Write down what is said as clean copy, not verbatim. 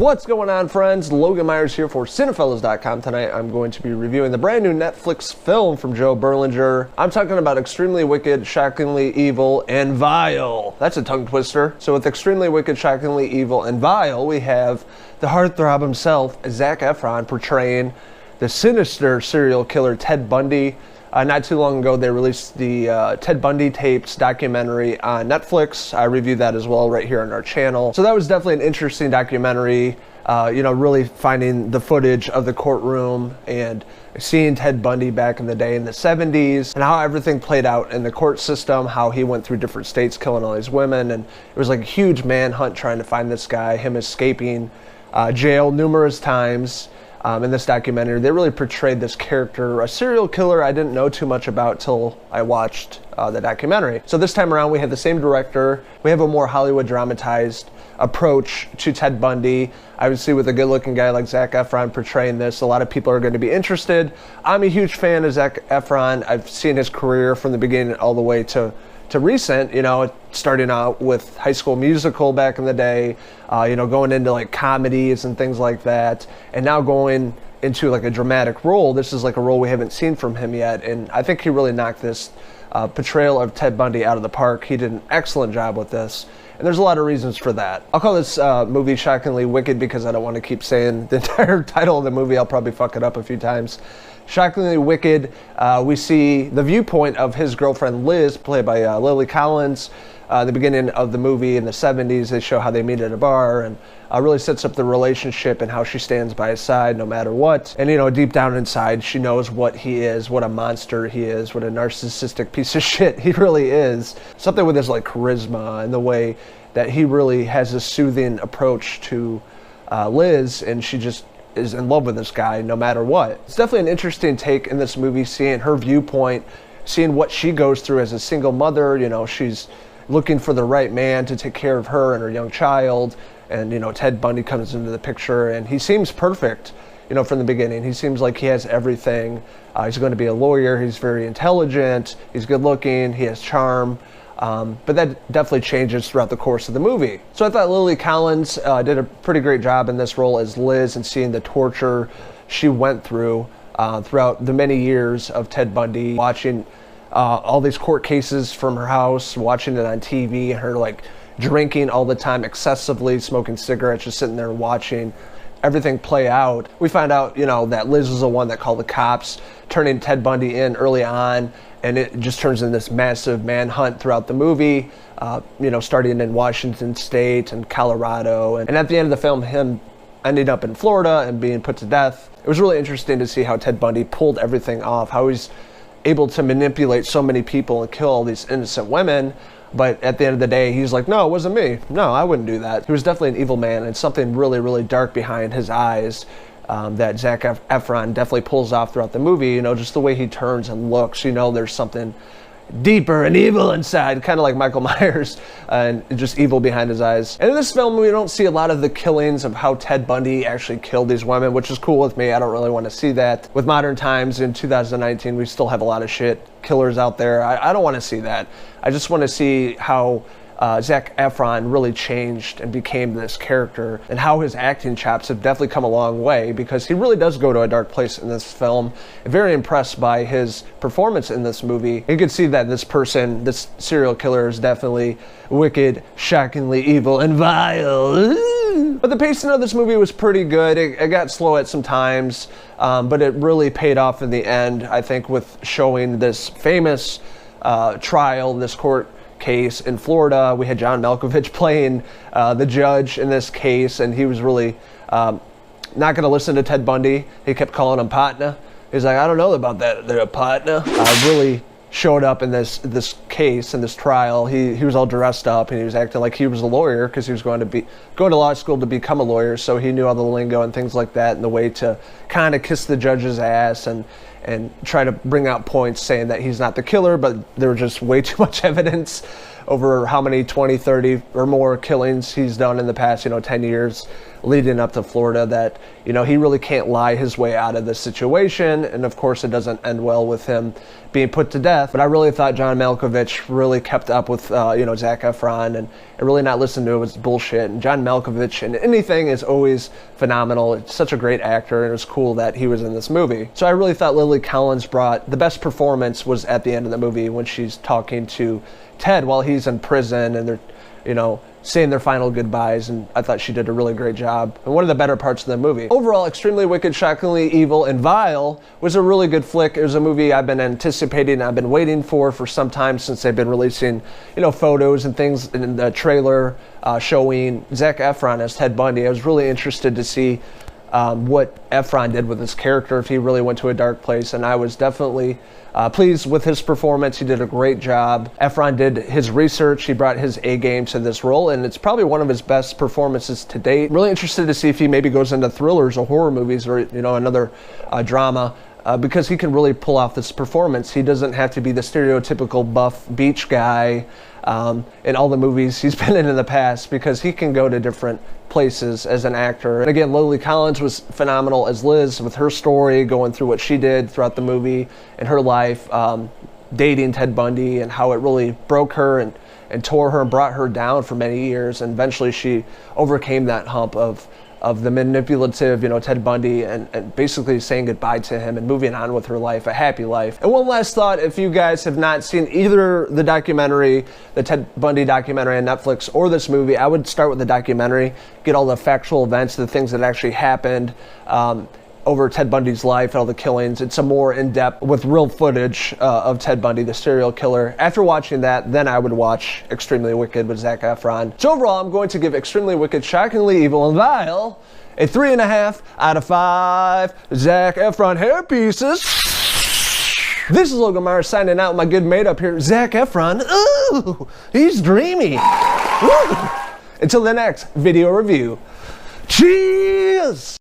What's going on, friends? Logan Myerz here for Cinephellas.com. Tonight I'm going to be reviewing the brand new Netflix film from Joe Berlinger. I'm talking about Extremely Wicked, Shockingly Evil, and Vile. That's a tongue twister. So with Extremely Wicked, Shockingly Evil, and Vile, we have the heartthrob himself, Zac Efron, portraying the sinister serial killer Ted Bundy. Not too long ago, they released the Ted Bundy tapes documentary on Netflix. I reviewed that as well right here on our channel. So that was definitely an interesting documentary, really finding the footage of the courtroom and seeing Ted Bundy back in the day in the 70s and how everything played out in the court system, how he went through different states killing all these women. And it was like a huge manhunt trying to find this guy, him escaping jail numerous times. In this documentary, they really portrayed this character, a serial killer I didn't know too much about till I watched the documentary. So this time around, we have the same director. We have a more Hollywood dramatized approach to Ted Bundy. Obviously, with a good-looking guy like Zac Efron portraying this, a lot of people are going to be interested. I'm a huge fan of Zac Efron. I've seen his career from the beginning all the way to recent, starting out with High School Musical back in the day, going into like comedies and things like that, and now going into like a dramatic role. This is like a role we haven't seen from him yet, and I think he really knocked this portrayal of Ted Bundy out of the park. He did an excellent job with this, and there's a lot of reasons for that. I'll call this movie Shockingly Wicked because I don't want to keep saying the entire title of the movie. I'll probably fuck it up a few times. Shockingly Wicked, we see the viewpoint of his girlfriend Liz, played by Lily Collins. The beginning of the movie in the 70s, they show how they meet at a bar, and really sets up the relationship and how she stands by his side no matter what. And deep down inside, she knows what he is, what a monster he is, what a narcissistic piece of shit he really is. Something with his like charisma and the way that he really has a soothing approach to Liz, and she just is in love with this guy no matter what. It's definitely an interesting take in this movie, seeing her viewpoint, seeing what she goes through as a single mother. She's looking for the right man to take care of her and her young child, and Ted Bundy comes into the picture, and he seems perfect from the beginning. He seems like he has everything. He's going to be a lawyer. He's very intelligent. He's good looking. He has charm. But that definitely changes throughout the course of the movie. So I thought Lily Collins did a pretty great job in this role as Liz, and seeing the torture she went through throughout the many years of Ted Bundy, watching all these court cases from her house, watching it on TV, and her like drinking all the time excessively, smoking cigarettes, just sitting there and watching everything play out. We find out, that Liz was the one that called the cops, turning Ted Bundy in early on, and it just turns into this massive manhunt throughout the movie, starting in Washington State and Colorado. And at the end of the film, him ending up in Florida and being put to death. It was really interesting to see how Ted Bundy pulled everything off, how he's able to manipulate so many people and kill all these innocent women. But at the end of the day, he's like, no, it wasn't me. No, I wouldn't do that. He was definitely an evil man, and something really, really dark behind his eyes that Zac Efron definitely pulls off throughout the movie. Just the way he turns and looks, there's something deeper and evil inside, kind of like Michael Myers, and just evil behind his eyes. And in this film, we don't see a lot of the killings of how Ted Bundy actually killed these women, which is cool with me. I don't really want to see that. With modern times in 2019, we still have a lot of shit killers out there. I don't want to see that. I just want to see how Zac Efron really changed and became this character, and how his acting chops have definitely come a long way, because he really does go to a dark place in this film. I'm very impressed by his performance in this movie. You can see that this serial killer is definitely wicked, shockingly evil, and vile. But the pacing of this movie was pretty good. It got slow at some times, but it really paid off in the end, I think, with showing this famous trial, this court case in Florida. We had John Malkovich playing the judge in this case, and he was really not going to listen to Ted Bundy. He kept calling him partner. He's like, I don't know about that, they're a partner. Really showed up in this case, in this trial. He was all dressed up, and he was acting like he was a lawyer, because he was going to law school to become a lawyer, so he knew all the lingo and things like that, and the way to kind of kiss the judge's ass and and try to bring out points saying that he's not the killer, but there was just way too much evidence over how many 20, 30 or more killings he's done in the past, 10 years leading up to Florida, that, he really can't lie his way out of this situation. And of course, it doesn't end well with him being put to death. But I really thought John Malkovich really kept up with, Zac Efron and really not listened to his bullshit. And John Malkovich in anything is always phenomenal. It's such a great actor, and it was cool that he was in this movie. So I really thought Lily Collins brought the best performance was at the end of the movie when she's talking to Ted while he's in prison and they're, saying their final goodbyes, and I thought she did a really great job. And one of the better parts of the movie. Overall, Extremely Wicked, Shockingly Evil, and Vile was a really good flick. It was a movie I've been anticipating, I've been waiting for some time since they've been releasing, photos and things in the trailer showing Zac Efron as Ted Bundy. I was really interested to see what Efron did with his character, if he really went to a dark place, and I was definitely pleased with his performance. He did a great job. Efron did his research. He brought his A game to this role, and it's probably one of his best performances to date. Really interested to see if he maybe goes into thrillers or horror movies or, another drama. Because he can really pull off this performance. He doesn't have to be the stereotypical buff beach guy in all the movies he's been in the past, because he can go to different places as an actor. And again, Lily Collins was phenomenal as Liz with her story, going through what she did throughout the movie and her life, dating Ted Bundy, and how it really broke her and tore her and brought her down for many years. And eventually she overcame that hump of the manipulative, Ted Bundy, and basically saying goodbye to him and moving on with her life, a happy life. And one last thought, if you guys have not seen either the documentary, the Ted Bundy documentary on Netflix, or this movie, I would start with the documentary, get all the factual events, the things that actually happened over Ted Bundy's life and all the killings. It's a more in-depth with real footage of Ted Bundy, the serial killer. After watching that, then I would watch Extremely Wicked with Zac Efron. So overall, I'm going to give Extremely Wicked, Shockingly Evil, and Vile a 3.5 out of 5 Zac Efron hair pieces. This is Logan Myerz signing out with my good mate up here, Zac Efron. Ooh, he's dreamy. Ooh. Until the next video review, cheers!